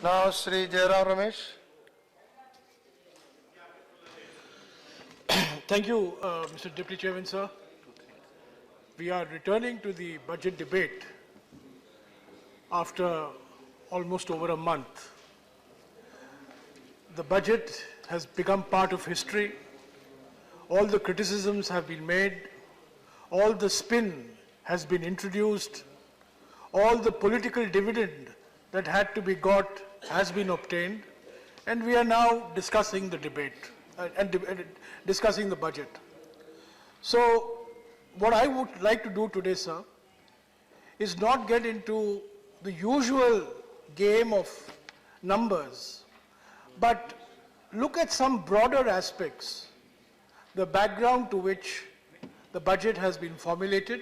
Now, Sri Jairam Ramesh. Thank you, Mr. Deputy Chairman, sir. We are returning to the budget debate after almost over a month. The budget has become part of history. All the criticisms have been made. All the spin has been introduced. All the political dividend that had to be got has been obtained. And we are now discussing the debate and discussing the budget. So what I would like to do today, sir, is not get into the usual game of numbers, but look at some broader aspects, the background to which the budget has been formulated,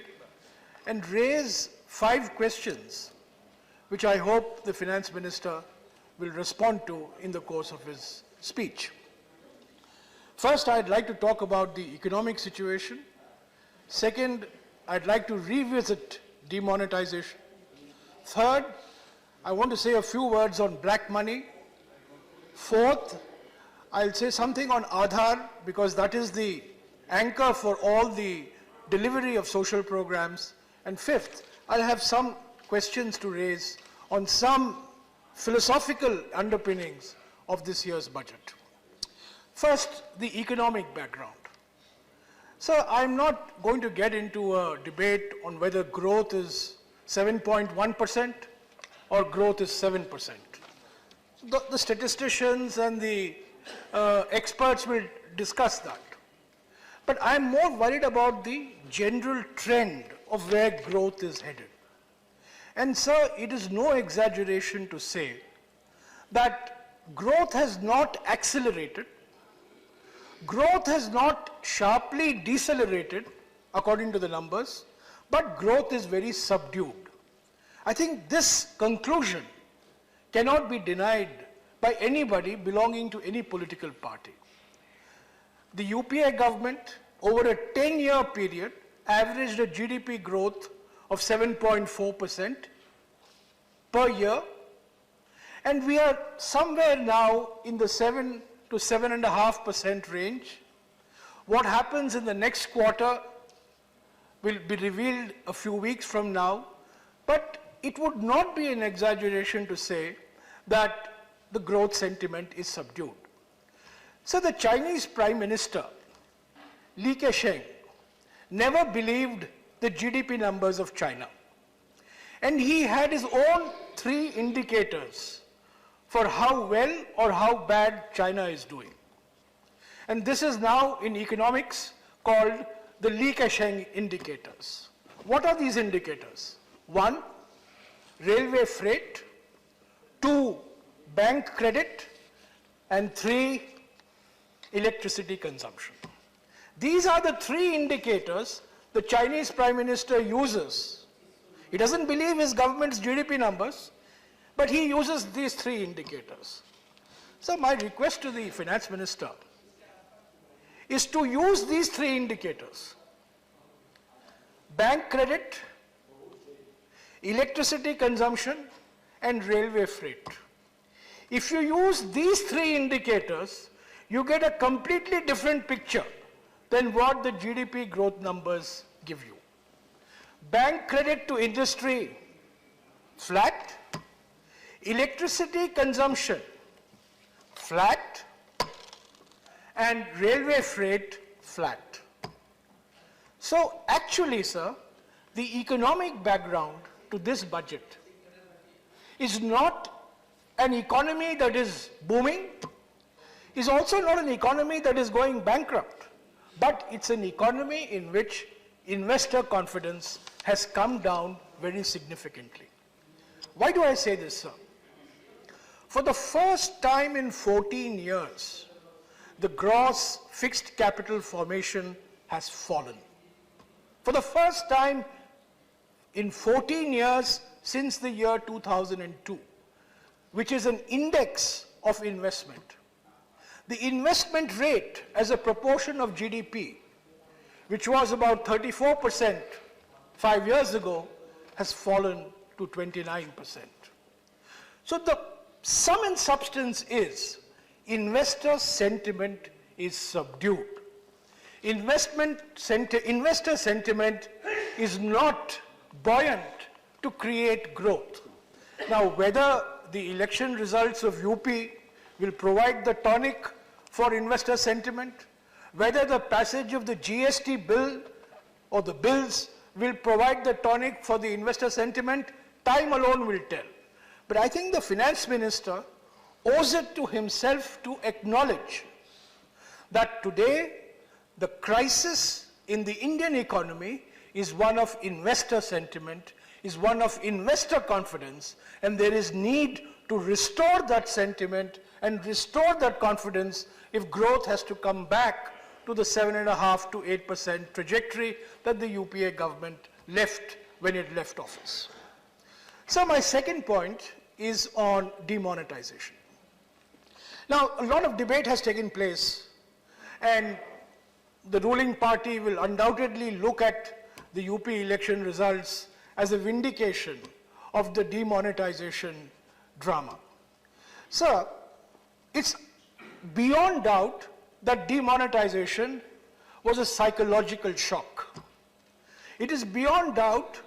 and raise 5 questions, which I hope the Finance Minister will respond to in the course of his speech. First, I'd like to talk about the economic situation. Second, I'd like to revisit demonetization. Third, I want to say a few words on black money. Fourth, I'll say something on Aadhaar, because that is the anchor for all the delivery of social programs. And fifth, I'll have some questions to raise on some philosophical underpinnings of this year's budget. First, the economic background. So I'm not going to get into a debate on whether growth is 7.1% or growth is 7%. The statisticians and the experts will discuss that. But I'm more worried about the general trend of where growth is headed. And sir, it is no exaggeration to say that growth has not accelerated. Growth has not sharply decelerated, according to the numbers, but growth is very subdued. I think this conclusion cannot be denied by anybody belonging to any political party. The UPA government, over a 10-year period, averaged a GDP growth of 7.4% per year, and we are somewhere now in the 7 to 7.5% range. What happens in the next quarter will be revealed a few weeks from now, but it would not be an exaggeration to say that the growth sentiment is subdued. So the Chinese Prime Minister, Li Keqiang, never believed the GDP numbers of China. And he had his own 3 indicators for how well or how bad China is doing. And this is now in economics called the Li Keqiang indicators. What are these indicators? 1, railway freight. 2, bank credit. And 3, electricity consumption. These are the 3 indicators the Chinese Prime Minister uses. He doesn't believe his government's GDP numbers, but he uses these 3 indicators. So my request to the Finance Minister is to use these 3 indicators: bank credit, electricity consumption, and railway freight. If you use these 3 indicators, you get a completely different picture than what the GDP growth numbers give you. Bank credit to industry, flat. Electricity consumption, flat. And railway freight, flat. So actually, sir, the economic background to this budget is not an economy that is booming, is also not an economy that is going bankrupt, but it's an economy in which investor confidence has come down very significantly. Why do I say this, sir? For the first time in 14 years, the gross fixed capital formation has fallen. For the first time in 14 years since the year 2002, which is an index of investment. The investment rate as a proportion of GDP, which was about 34% 5 years ago, has fallen to 29%. So the sum and substance is investor sentiment is subdued. Investor sentiment is not buoyant to create growth. Now, whether the election results of UP will provide the tonic for investor sentiment, whether the passage of the GST bill or the bills will provide the tonic for the investor sentiment, time alone will tell. But I think the finance minister owes it to himself to acknowledge that today the crisis in the Indian economy is one of investor sentiment, is one of investor confidence, and there is need to restore that sentiment and restore that confidence if growth has to come back to the 7.5% to 8% trajectory that the UPA government left when it left office. So my second point is on demonetization. Now, a lot of debate has taken place, and the ruling party will undoubtedly look at the UP election results as a vindication of the demonetization drama. Sir, it's beyond doubt that demonetization was a psychological shock. It is beyond doubt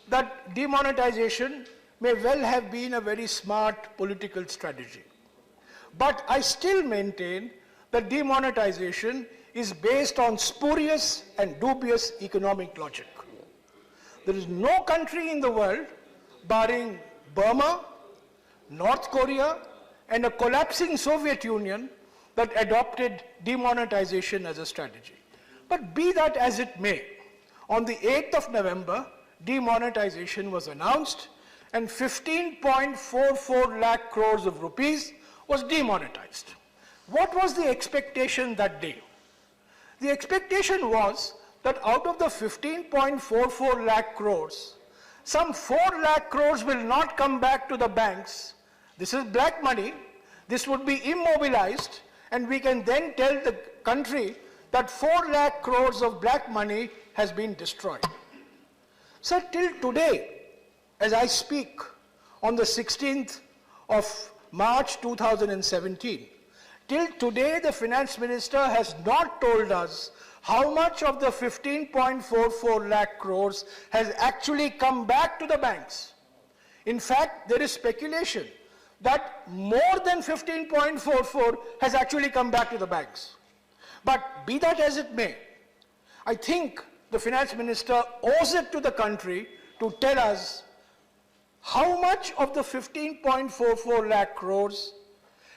that demonetization may well have been a very smart political strategy. But I still maintain that demonetization is based on spurious and dubious economic logic. There is no country in the world, barring Burma, North Korea, and a collapsing Soviet Union, that adopted demonetization as a strategy. But be that as it may, on the 8th of November, demonetization was announced, and 15.44 lakh crores of rupees was demonetized. What was the expectation that day? The expectation was that out of the 15.44 lakh crores, some 4 lakh crores will not come back to the banks. This is black money. This would be immobilized, and we can then tell the country that 4 lakh crores of black money has been destroyed. So till today, as I speak, on the 16th of March 2017, till today the finance minister has not told us how much of the 15.44 lakh crores has actually come back to the banks. In fact, there is speculation that more than 15.44 has actually come back to the banks. But be that as it may, I think the finance minister owes it to the country to tell us how much of the 15.44 lakh crores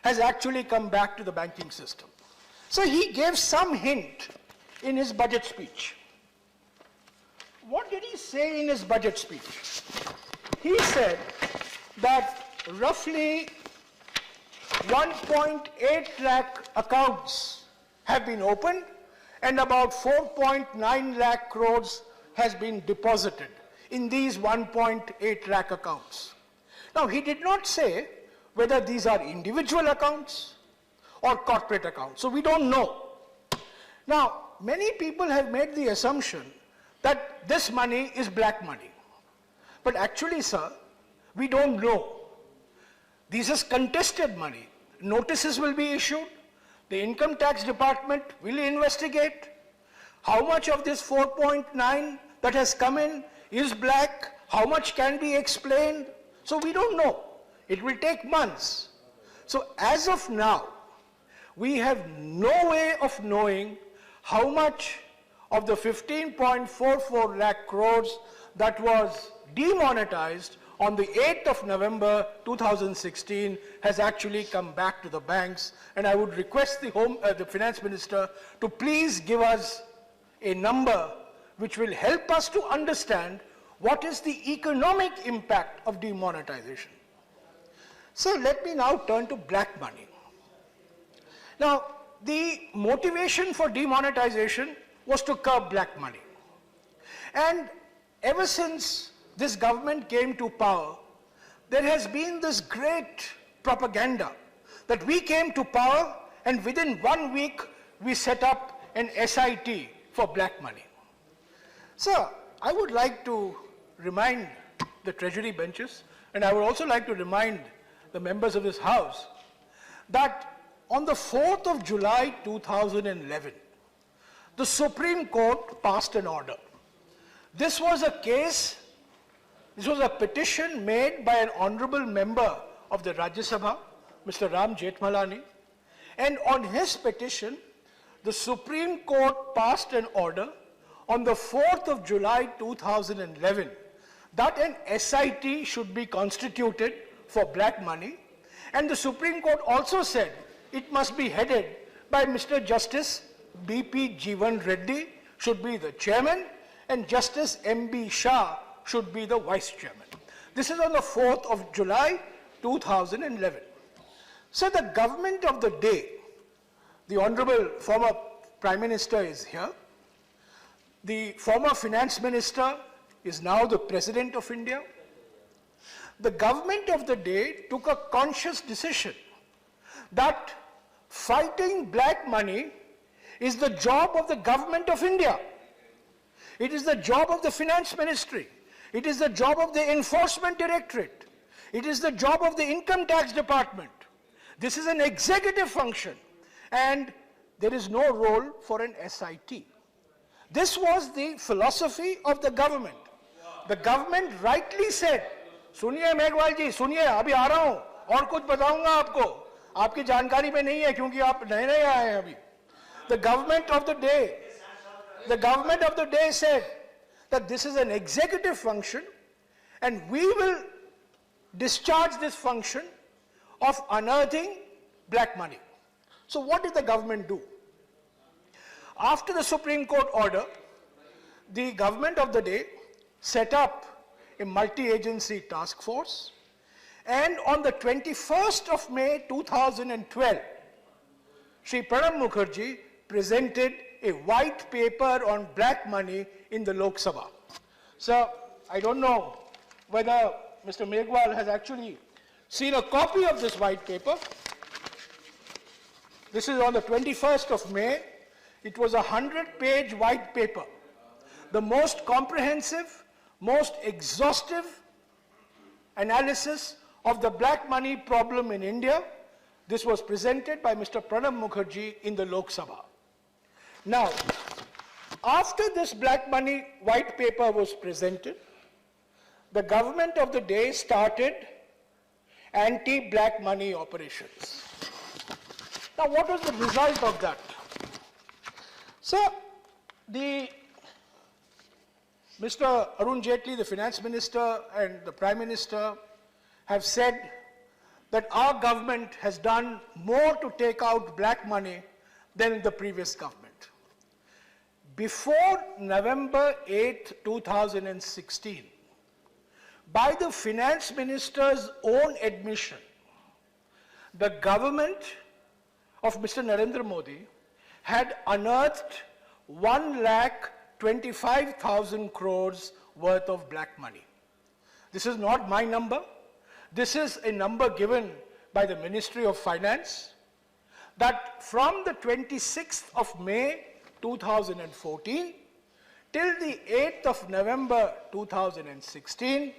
has actually come back to the banking system. So he gave some hint in his budget speech. What did he say in his budget speech? He said that roughly 1.8 lakh accounts have been opened and about 4.9 lakh crores has been deposited in these 1.8 lakh accounts. Now, he did not say whether these are individual accounts or corporate accounts, so we don't know. Now, many people have made the assumption that this money is black money. But actually, sir, we don't know. This is contested money. Notices will be issued. The income tax department will investigate how much of this 4.9 that has come in is black, how much can be explained. So we don't know. It will take months. So as of now, we have no way of knowing how much of the 15.44 lakh crores that was demonetized on the 8th of November 2016 has actually come back to the banks. And I would request the finance minister to please give us a number which will help us to understand what is the economic impact of demonetization. So let me now turn to black money. Now, the motivation for demonetization was to curb black money. And ever since this government came to power, there has been this great propaganda that we came to power and within 1 week we set up an SIT for black money. So I would like to remind the treasury benches, and I would also like to remind the members of this House, that on the 4th of July 2011, the Supreme Court passed an order. This was a case, this was a petition made by an honorable member of the Rajya Sabha, Mr. Ram Jethmalani, and on his petition, the Supreme Court passed an order on the 4th of July 2011 that an SIT should be constituted for black money, and the Supreme Court also said it must be headed by Mr. Justice B.P. Jeevan Reddy should be the chairman, and Justice M.B. Shah should be the vice chairman. This is on the 4th of July 2011. So the government of the day, the Honorable former Prime Minister is here. The former Finance Minister is now the President of India. The government of the day took a conscious decision that fighting black money is the job of the government of India. It is the job of the Finance Ministry. It is the job of the Enforcement Directorate. It is the job of the Income Tax Department. This is an executive function, and there is no role for an SIT. This was the philosophy of the government. The government rightly said, सुनिए मेघवाल जी, सुनिए, अभी आ रहा हूं और कुछ बताऊंगा आपको, आपकी जानकारी में नहीं है क्योंकि आप नए आए हैं अभी. The government of the day said that this is an executive function and we will discharge this function of unearthing black money. So what did the government do? After the Supreme Court order, the government of the day set up a multi-agency task force, and on the 21st of May 2012, Shri Pranab Mukherjee presented a white paper on black money in the Lok Sabha. So I don't know whether Mr. Meghwal has actually seen a copy of this white paper. This is on the 21st of May. It was a 100-page white paper, the most comprehensive, most exhaustive analysis of the black money problem in India. This was presented by Mr. Pranab Mukherjee in the Lok Sabha. Now, after this black money white paper was presented, the government of the day started anti-black money operations. Now, what was the result of that? So, Mr. Arun Jaitley, the Finance Minister, and the Prime Minister have said that our government has done more to take out black money than the previous government. Before November 8, 2016, by the Finance Minister's own admission, the government of Mr. Narendra Modi had unearthed 1,25,000 crores worth of black money. This is not my number. This is a number given by the Ministry of Finance, that from the 26th of May 2014 till the 8th of November 2016,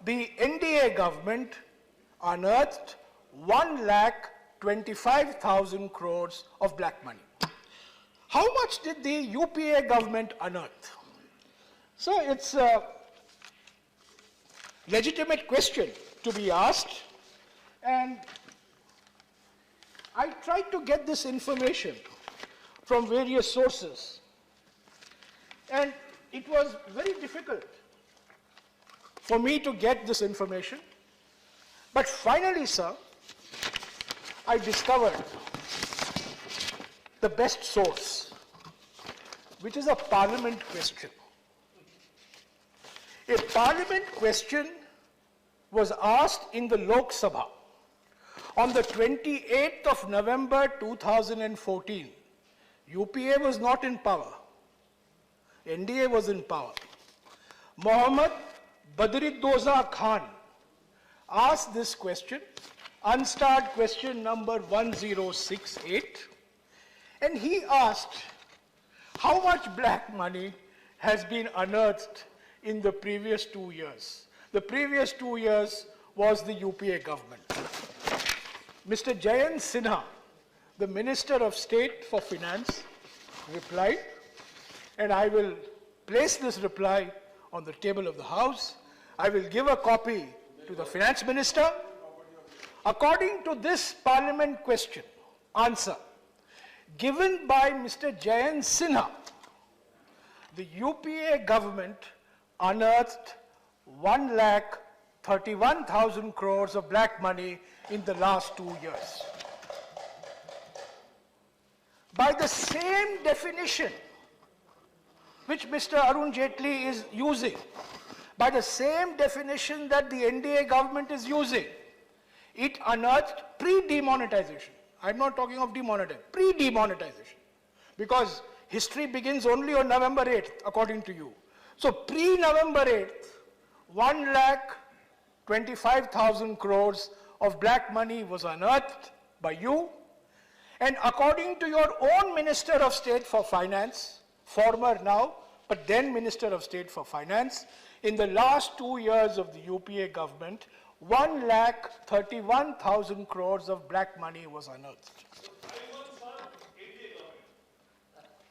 the NDA government unearthed 1,25,000 crores of black money. How much did the UPA government unearth? So it's a legitimate question to be asked, and I tried to get this information from various sources, and it was very difficult for me to get this information. But finally, sir, I discovered the best source, which is a parliament question. A parliament question was asked in the Lok Sabha on the 28th of November 2014. UPA was not in power. NDA was in power. Mohammad Badriddoza Khan asked this question, unstarred question number 1068, and he asked how much black money has been unearthed in the previous 2 years. The previous 2 years was the UPA government. Mr. Jayant Sinha, the Minister of State for Finance, replied, and I will place this reply on the table of the House. I will give a copy to the Finance Minister. According to this Parliament question, answer, given by Mr. Jayant Sinha, the UPA government unearthed 1,31,000 crores of black money in the last 2 years. By the same definition which Mr. Arun Jaitley is using, by the same definition that the NDA government is using, it unearthed pre-demonetization. I'm not talking of demonetization, pre-demonetization. Because history begins only on November 8th, according to you. So pre-November 8th, 1,25,000 crores of black money was unearthed by you. And according to your own Minister of State for Finance, former now, but then Minister of State for Finance, in the last 2 years of the UPA government, 1,31,000 crores of black money was unearthed.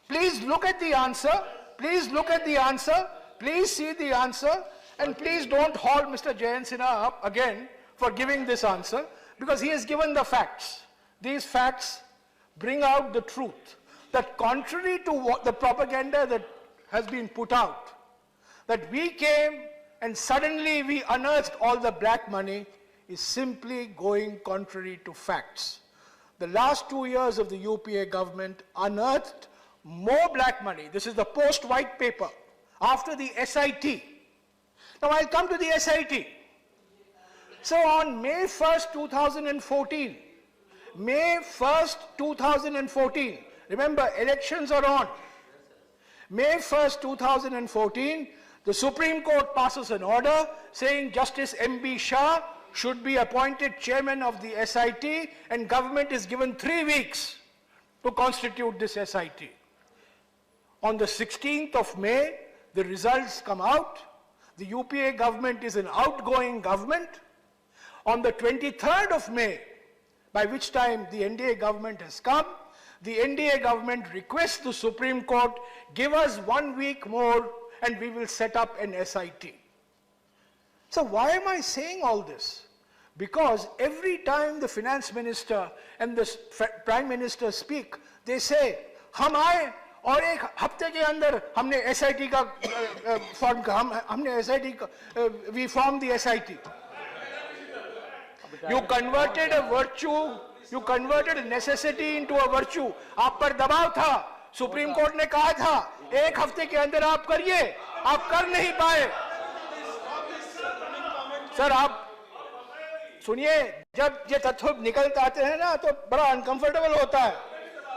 Please look at the answer. Please look at the answer. Please see the answer. And please don't haul Mr. Jayant Sinha up again for giving this answer, because he has given the facts. These facts bring out the truth, that contrary to what the propaganda that has been put out, that we came and suddenly we unearthed all the black money, is simply going contrary to facts. The last 2 years of the UPA government unearthed more black money. This is the post-white paper after the SIT. Now I'll come to the SIT. So on May 1st, 2014, May 1st, 2014, remember elections are on. May 1st, 2014, the Supreme Court passes an order saying Justice M.B. Shah should be appointed chairman of the SIT, and government is given 3 weeks to constitute this SIT. On the 16th of May, the results come out. The UPA government is an outgoing government. On the 23rd of May, by which time the NDA government has come, the NDA government requests the Supreme Court, give us 1 week more and we will set up an SIT. So why am I saying all this? Because every time the finance minister and the prime minister speak, they say, हम आए और एक हफ्ते के अंदर हमने SIT का form का हमने SIT का we formed the SIT. You converted a virtue, you converted a necessity into a virtue. आप पर दबाव था, सुप्रीम कोर्ट ने कहा था, एक हफ्ते के अंदर आप करिए, आप कर नहीं पाए. सर आप सुनिए, जब ये तथ्य निकलते आते हैं ना, तो बड़ा अनकंफर्टेबल होता है.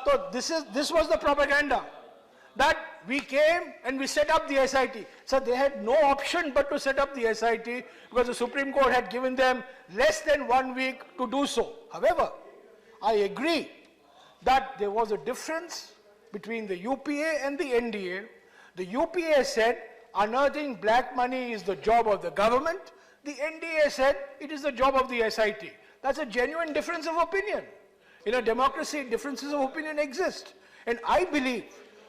So this was the propaganda, that we came and we set up the SIT. So they had no option but to set up the SIT, because the Supreme Court had given them less than 1 week to do so. However, I agree that there was a difference between the UPA and the NDA. The UPA said unearthing black money is the job of the government. The NDA said it is the job of the SIT. That's a genuine difference of opinion. In a democracy, differences of opinion exist. And I believe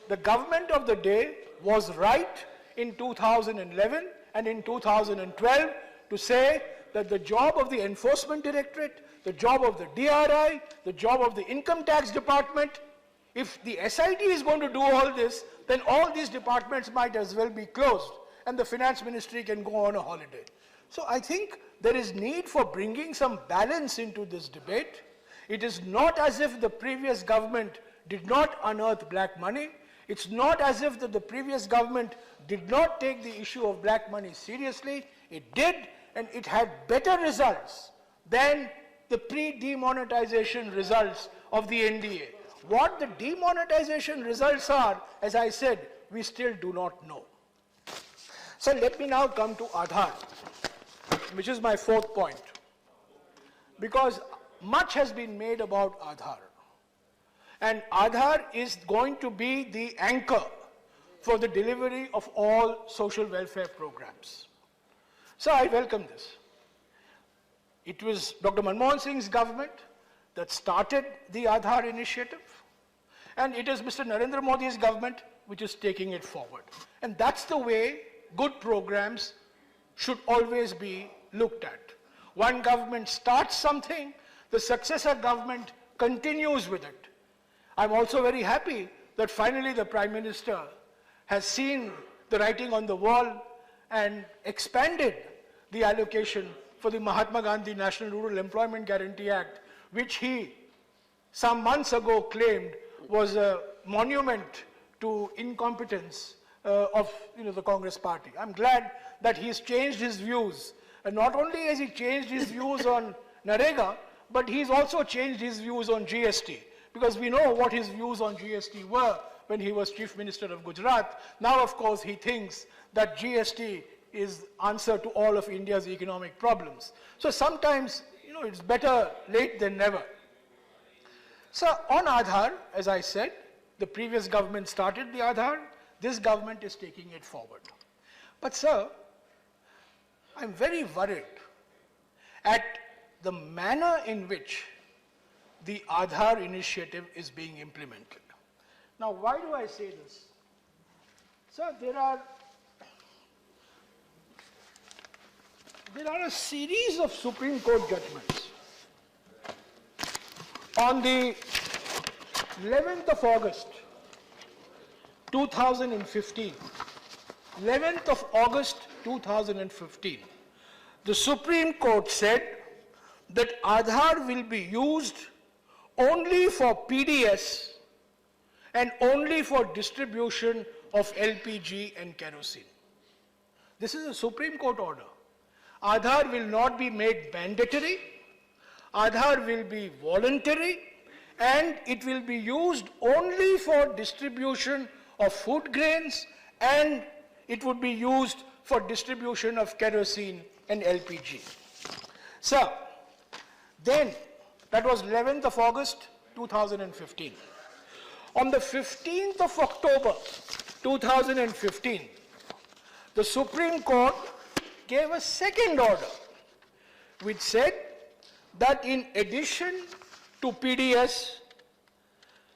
the government of the day was right in 2011 and in 2012 to say that the job of the Enforcement Directorate, the job of the DRI, the job of the Income Tax Department, if the SIT is going to do all this, then all these departments might as well be closed and the Finance Ministry can go on a holiday. So I think there is need for bringing some balance into this debate. It is not as if the previous government did not unearth black money. It's not as if the previous government did not take the issue of black money seriously. It did, and it had better results than the pre-demonetization results of the NDA. What the demonetization results are, as I said, we still do not know. So let me now come to Aadhaar, which is my fourth point. Because much has been made about Aadhaar. And Aadhaar is going to be the anchor for the delivery of all social welfare programs. So I welcome this. It was Dr. Manmohan Singh's government that started the Aadhaar initiative, and it is Mr. Narendra Modi's government which is taking it forward. And that's the way good programs should always be looked at. One government starts something, the successor government continues with it. I'm also very happy that finally the Prime Minister has seen the writing on the wall and expanded the allocation for the Mahatma Gandhi National Rural Employment Guarantee Act, which he some months ago claimed was a monument to incompetence of the Congress party. I'm glad that he's changed his views. And not only has he changed his views on Narega, but he's also changed his views on GST. Because we know what his views on GST were when he was Chief Minister of Gujarat. Now, of course, he thinks that GST is answer to all of India's economic problems. So sometimes, it's better late than never. So on Aadhaar, as I said, the previous government started the Aadhaar. This government is taking it forward. But sir, I'm very worried at the manner in which the Aadhaar initiative is being implemented. Now, why do I say this? Sir, there are a series of Supreme Court judgments. On the 11th of August, 2015, 11th of August 2015, the Supreme Court said that Aadhaar will be used only for PDS and only for distribution of LPG and kerosene. This is a Supreme Court order. Aadhaar will not be made mandatory, Aadhaar will be voluntary, and it will be used only for distribution of food grains, and it would be used for distribution of kerosene and LPG. So, then, that was 11th of August 2015. On the 15th of October 2015, the Supreme Court gave a second order which said that in addition to PDS,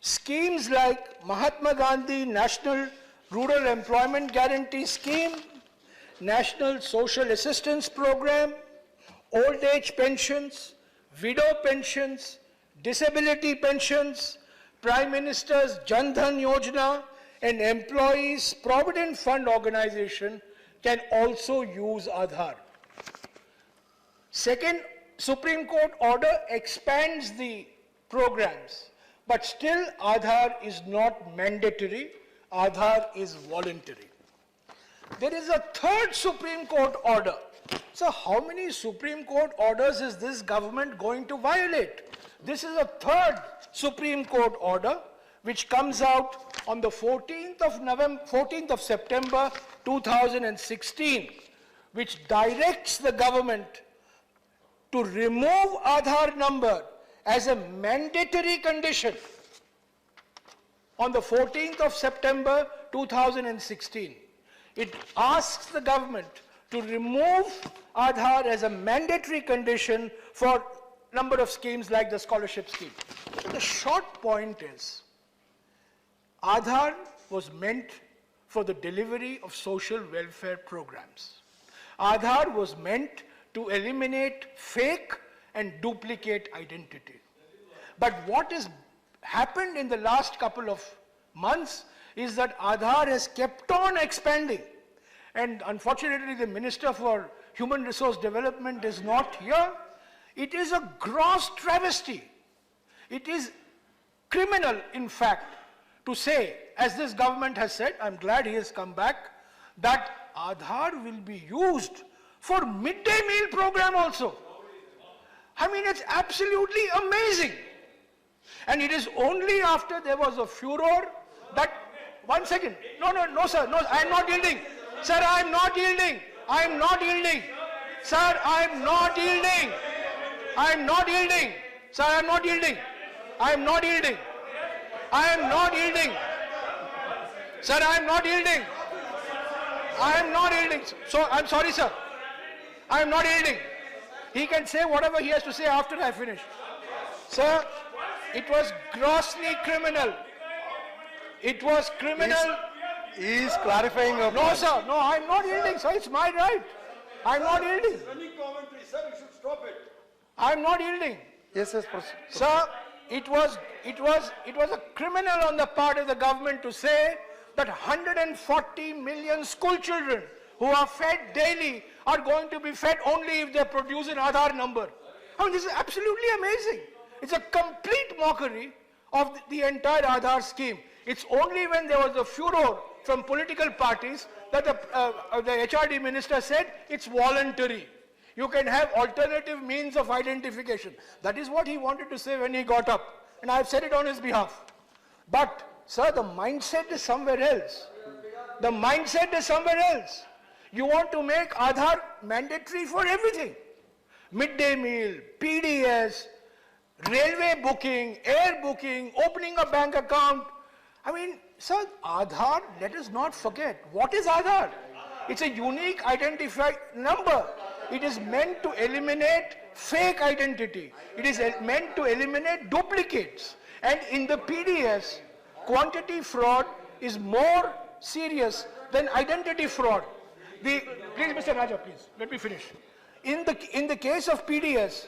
schemes like Mahatma Gandhi National Rural Employment Guarantee Scheme, National Social Assistance Program, old age pensions, widow pensions, disability pensions, Prime Minister's Jan Dhan Yojana, and Employees Provident Fund Organization can also use Aadhaar. Second Supreme Court order expands the programs, but still Aadhaar is not mandatory, Aadhaar is voluntary. There is a third Supreme Court order. So how many Supreme Court orders is this government going to violate? This is a third Supreme Court order which comes out on the 14th of September 2016, which directs the government to remove Aadhaar number as a mandatory condition. On the 14th of September 2016, it asks the government to remove Aadhaar as a mandatory condition for number of schemes like the scholarship scheme. So the short point is, Aadhaar was meant for the delivery of social welfare programs. Aadhaar was meant to eliminate fake and duplicate identity. But what has happened in the last couple of months is that Aadhaar has kept on expanding. And unfortunately, the Minister for Human Resource Development is not here. It is a gross travesty. It is criminal, in fact, to say, as this government has said, I'm glad he has come back, that Aadhaar will be used for midday meal program also. I mean, it's absolutely amazing. And it is only after there was a furor that, one second, no, sir, no, I am not yielding. Sir, I am not yielding. I am not yielding. Sir, I am not yielding. I am not yielding. Sir, I am not yielding. I am not yielding. I am not yielding. Sir, I am not yielding. I am not yielding. So, I am sorry, sir. I am not yielding. He can say whatever he has to say after I finish. Sir, it was grossly criminal. It was criminal. He is clarifying a No, point. sir. No, I'm not yielding, sir. It's my right. I'm not yielding. Running commentary, sir, you should stop it. I'm not yielding. Yes, yes, proceed. Sir, it was a criminal on the part of the government to say that 140 million school children who are fed daily are going to be fed only if they produce an Aadhaar number. I mean, this is absolutely amazing. It's a complete mockery of the entire Aadhaar scheme. It's only when there was a furor from political parties that the HRD minister said it's voluntary. You can have alternative means of identification. That is what he wanted to say when he got up. And I have said it on his behalf. But, sir, the mindset is somewhere else. The mindset is somewhere else. You want to make Aadhaar mandatory for everything. Midday meal, PDS, railway booking, air booking, opening a bank account. I mean, sir, Aadhaar, let us not forget. What is Aadhaar? It's a unique identifier number. It is meant to eliminate fake identity. It is meant to eliminate duplicates. And in the PDS, quantity fraud is more serious than identity fraud. Please, Mr. Raja, please, let me finish. In the case of PDS,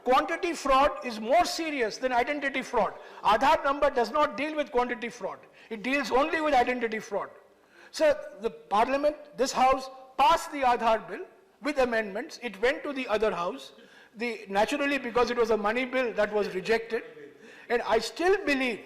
quantity fraud is more serious than identity fraud. Aadhaar number does not deal with quantity fraud. It deals only with identity fraud. So the Parliament, this House, passed the Aadhaar bill with amendments. It went to the other House. Naturally, because it was a money bill, that was rejected. And I still believe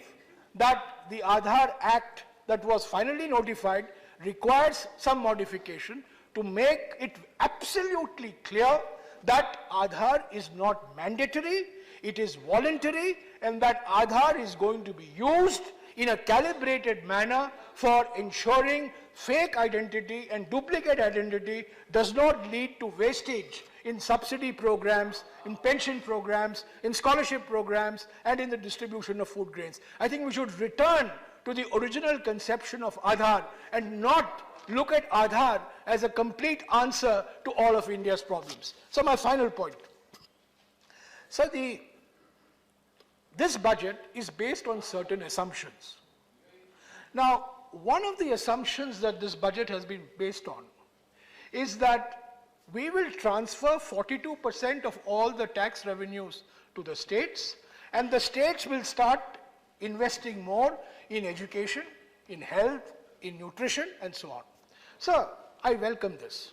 that the Aadhaar Act that was finally notified requires some modification to make it absolutely clear that Aadhaar is not mandatory, it is voluntary, and that Aadhaar is going to be used in a calibrated manner for ensuring fake identity and duplicate identity does not lead to wastage in subsidy programs, in pension programs, in scholarship programs, and in the distribution of food grains. I think we should return to the original conception of Aadhaar and not look at Aadhaar as a complete answer to all of India's problems. So my final point. So this budget is based on certain assumptions. Now, one of the assumptions that this budget has been based on is that we will transfer 42% of all the tax revenues to the states, and the states will start investing more in education, in health, in nutrition, and so on. So, I welcome this.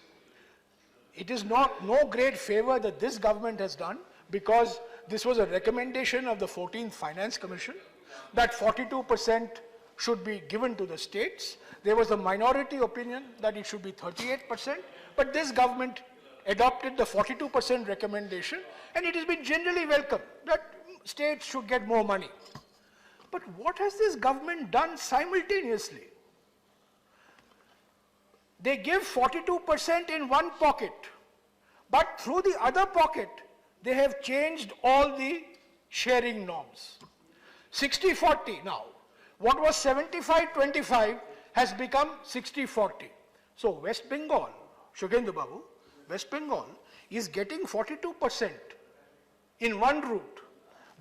It is no great favor that this government has done, because this was a recommendation of the 14th Finance Commission that 42% should be given to the states. There was a minority opinion that it should be 38%, but this government adopted the 42% recommendation, and it has been generally welcomed that states should get more money. But what has this government done simultaneously? They give 42% in one pocket, but through the other pocket, they have changed all the sharing norms. 60-40 now. What was 75-25 has become 60-40. So West Bengal, Shugendra Babu, West Bengal is getting 42% in one route.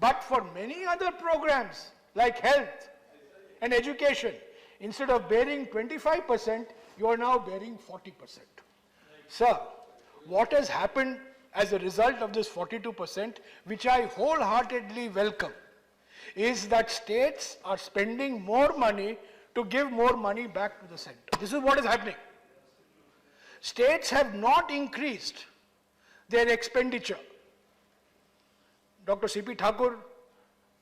But for many other programs like health and education, instead of bearing 25%, you are now bearing 40%. Sir, what has happened as a result of this 42%, which I wholeheartedly welcome, is that states are spending more money to give more money back to the center. This is what is happening. States have not increased their expenditure. Dr. C.P. Thakur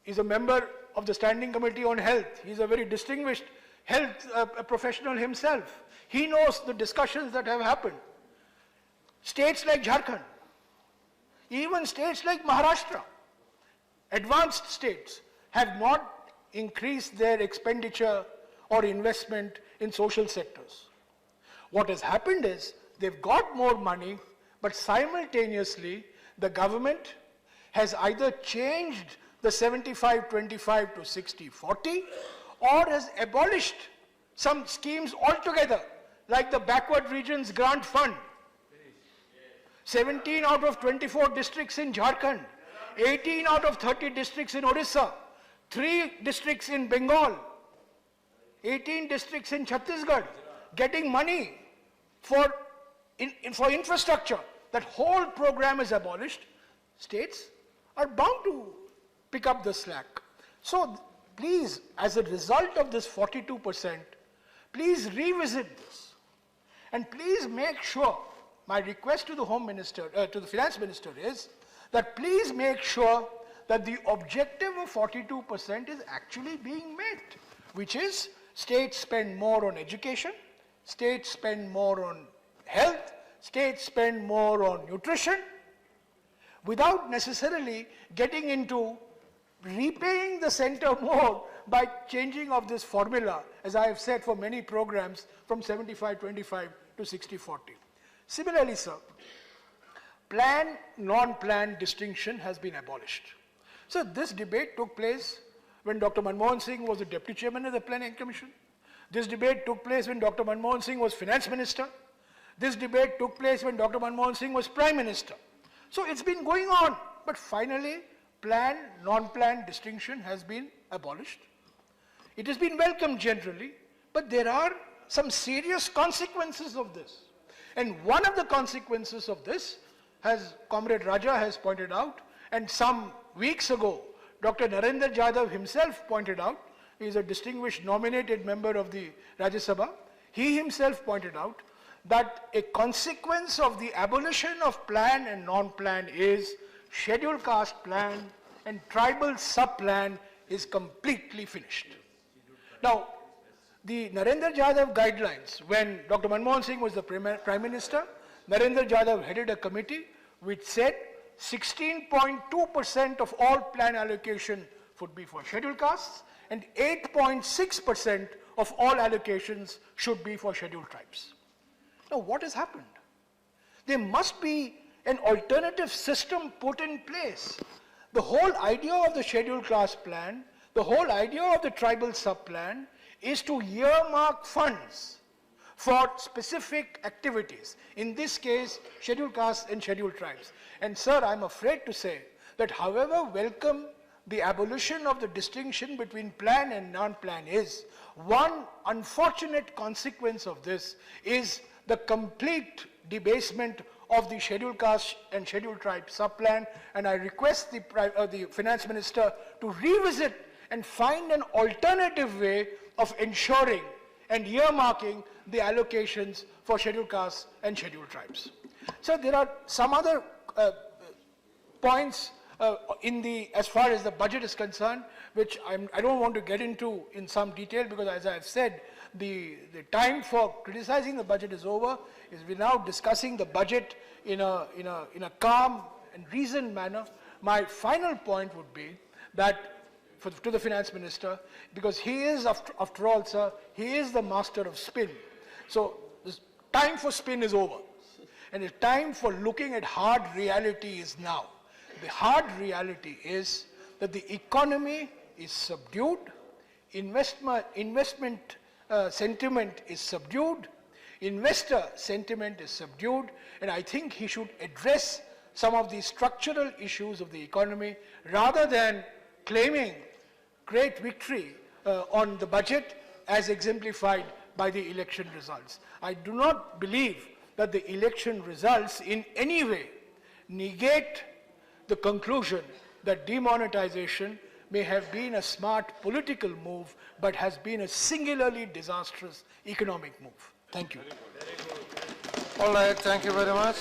is a member of the Standing Committee on Health. He is a very distinguished health professional himself. He knows the discussions that have happened. States like Jharkhand, even states like Maharashtra, advanced states, have not increased their expenditure or investment in social sectors. What has happened is they've got more money, but simultaneously the government has either changed the 75-25 to 60-40 or has abolished some schemes altogether, like the Backward Regions Grant Fund. 17 out of 24 districts in Jharkhand, 18 out of 30 districts in Odisha, 3 districts in Bengal, 18 districts in Chhattisgarh, getting money for infrastructure. That whole program is abolished. States are bound to pick up the slack. So please, as a result of this 42%, please revisit this. And please make sure, my request to the Home Minister, to the Finance Minister is that please make sure that the objective of 42% is actually being met, which is states spend more on education, states spend more on health, states spend more on nutrition, without necessarily getting into repaying the center more by changing of this formula, as I have said for many programs, from 75-25 to 60-40. Similarly, sir, plan, non-plan distinction has been abolished. So this debate took place when Dr. Manmohan Singh was the Deputy Chairman of the Planning Commission. This debate took place when Dr. Manmohan Singh was Finance Minister. This debate took place when Dr. Manmohan Singh was Prime Minister. So it's been going on, but finally, plan, non-plan distinction has been abolished. It has been welcomed generally, but there are some serious consequences of this. And one of the consequences of this, as Comrade Raja has pointed out, and some weeks ago, Dr. Narendra Jadhav himself pointed out, he is a distinguished nominated member of the Rajya Sabha, he himself pointed out that a consequence of the abolition of plan and non-plan is scheduled caste plan and tribal sub-plan is completely finished. Now, the Narendra Jadhav guidelines, when Dr. Manmohan Singh was the Prime Minister, Narendra Jadhav headed a committee which said 16.2% of all plan allocation would be for scheduled castes and 8.6% of all allocations should be for scheduled tribes. Now, what has happened? There must be an alternative system put in place. The whole idea of the scheduled caste plan, the whole idea of the tribal sub-plan is to earmark funds for specific activities. In this case, scheduled castes and scheduled tribes. And sir, I'm afraid to say that however welcome the abolition of the distinction between plan and non-plan is, one unfortunate consequence of this is the complete debasement of the scheduled caste and scheduled tribe sub-plan, and I request the Finance Minister to revisit and find an alternative way of ensuring and earmarking the allocations for scheduled castes and scheduled tribes. So there are some other points as far as the budget is concerned, which I don't want to get into in some detail because, as I've said, the time for criticizing the budget is over. We're now discussing the budget in a calm and reasoned manner. My final point would be that to the Finance Minister, because he is, after all, sir, he is the master of spin. So the time for spin is over. And the time for looking at hard reality is now. The hard reality is that the economy is subdued, investment sentiment is subdued, investor sentiment is subdued, and I think he should address some of the structural issues of the economy rather than claiming great victory on the budget as exemplified by the election results. I do not believe that the election results in any way negate the conclusion that demonetization may have been a smart political move, but has been a singularly disastrous economic move. Thank you. All right, thank you very much.